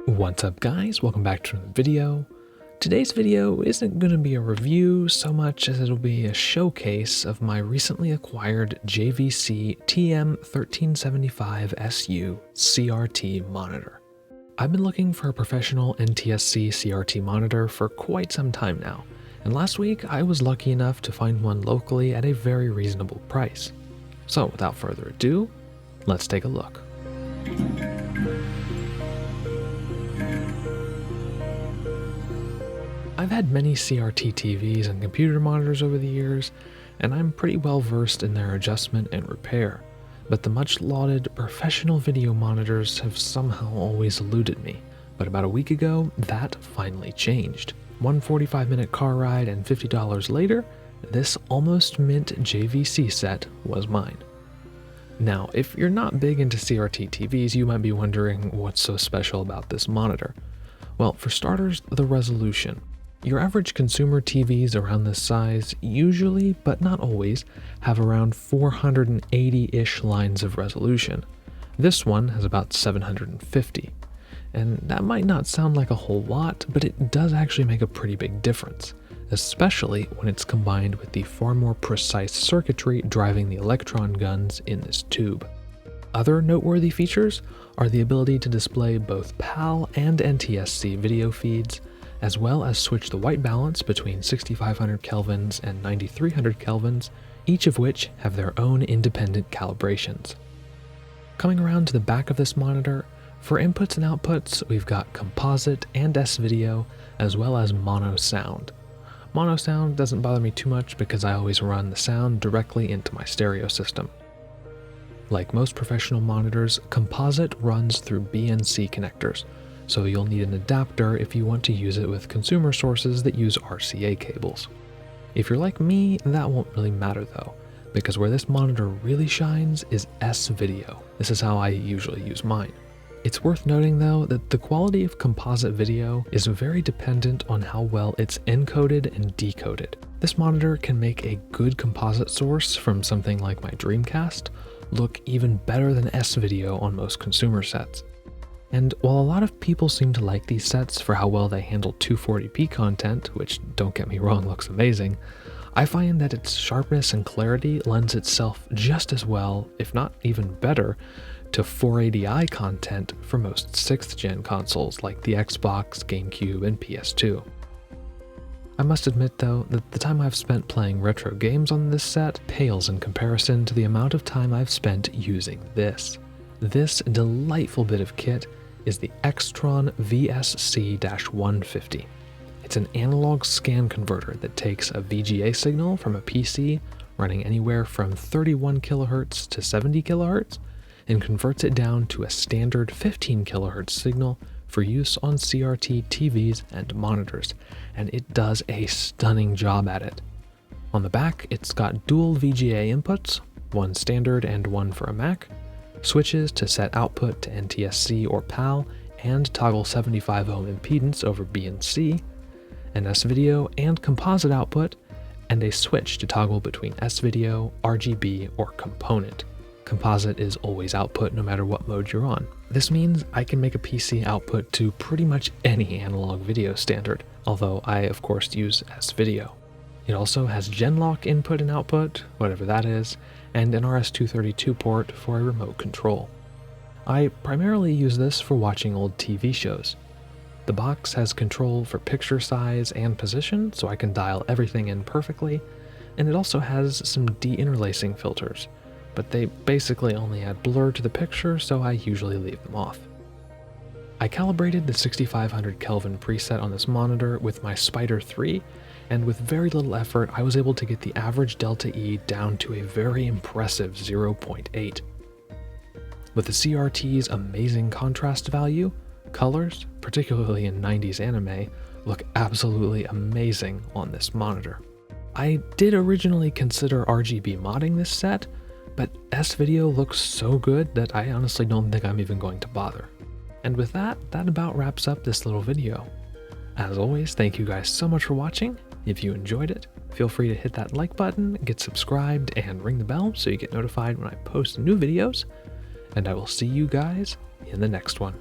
What's up guys, welcome back to another video. Today's video isn't going to be a review so much as it'll be a showcase of my recently acquired JVC TM-1375SU CRT monitor. I've been looking for a professional NTSC CRT monitor for quite some time now, and last week I was lucky enough to find one locally at a very reasonable price. So without further ado, let's take a look. I've had many CRT TVs and computer monitors over the years, and I'm pretty well versed in their adjustment and repair, but the much lauded professional video monitors have somehow always eluded me. But about a week ago, that finally changed. One 45-minute car ride and $50 later, this almost mint JVC set was mine. Now, if you're not big into CRT TVs, you might be wondering what's so special about this monitor. Well, for starters, the resolution. Your average consumer TVs around this size usually, but not always, have around 480-ish lines of resolution. This one has about 750. And that might not sound like a whole lot, but it does actually make a pretty big difference, especially when it's combined with the far more precise circuitry driving the electron guns in this tube. Other noteworthy features are the ability to display both PAL and NTSC video feeds, as well as switch the white balance between 6500 kelvins and 9300 kelvins, each of which have their own independent calibrations. Coming around to the back of this monitor, for inputs and outputs, we've got composite and S-video, as well as mono sound. Mono sound doesn't bother me too much because I always run the sound directly into my stereo system. Like most professional monitors, composite runs through BNC connectors, so you'll need an adapter if you want to use it with consumer sources that use RCA cables. If you're like me, that won't really matter though, because where this monitor really shines is S-video. This is how I usually use mine. It's worth noting though that the quality of composite video is very dependent on how well it's encoded and decoded. This monitor can make a good composite source from something like my Dreamcast look even better than S-video on most consumer sets. And while a lot of people seem to like these sets for how well they handle 240p content, which don't get me wrong looks amazing, I find that its sharpness and clarity lends itself just as well, if not even better, to 480i content for most 6th gen consoles like the Xbox, GameCube, and PS2. I must admit though that the time I've spent playing retro games on this set pales in comparison to the amount of time I've spent using this. This delightful bit of kit is the X-Tron VSC-150. It's an analog scan converter that takes a VGA signal from a PC running anywhere from 31 kHz to 70 kHz and converts it down to a standard 15 kHz signal for use on CRT TVs and monitors, and it does a stunning job at it. On the back, it's got dual VGA inputs, one standard and one for a Mac, switches to set output to NTSC or PAL and toggle 75 ohm impedance over BNC, an S-video and composite output, and a switch to toggle between S-video, RGB, or component. Composite is always output no matter what mode you're on. This means I can make a PC output to pretty much any analog video standard, although I of course use S-video. It also has Genlock input and output, whatever that is, and an RS-232 port for a remote control. I primarily use this for watching old TV shows. The box has control for picture size and position, so I can dial everything in perfectly, and it also has some deinterlacing filters, but they basically only add blur to the picture, so I usually leave them off. I calibrated the 6500 Kelvin preset on this monitor with my Spider 3, and with very little effort, I was able to get the average delta E down to a very impressive 0.8. With the CRT's amazing contrast value, colors, particularly in 90s anime, look absolutely amazing on this monitor. I did originally consider RGB modding this set, but S-video looks so good that I honestly don't think I'm even going to bother. And with that about wraps up this little video. As always, thank you guys so much for watching. If you enjoyed it, feel free to hit that like button, get subscribed, and ring the bell so you get notified when I post new videos, and I will see you guys in the next one.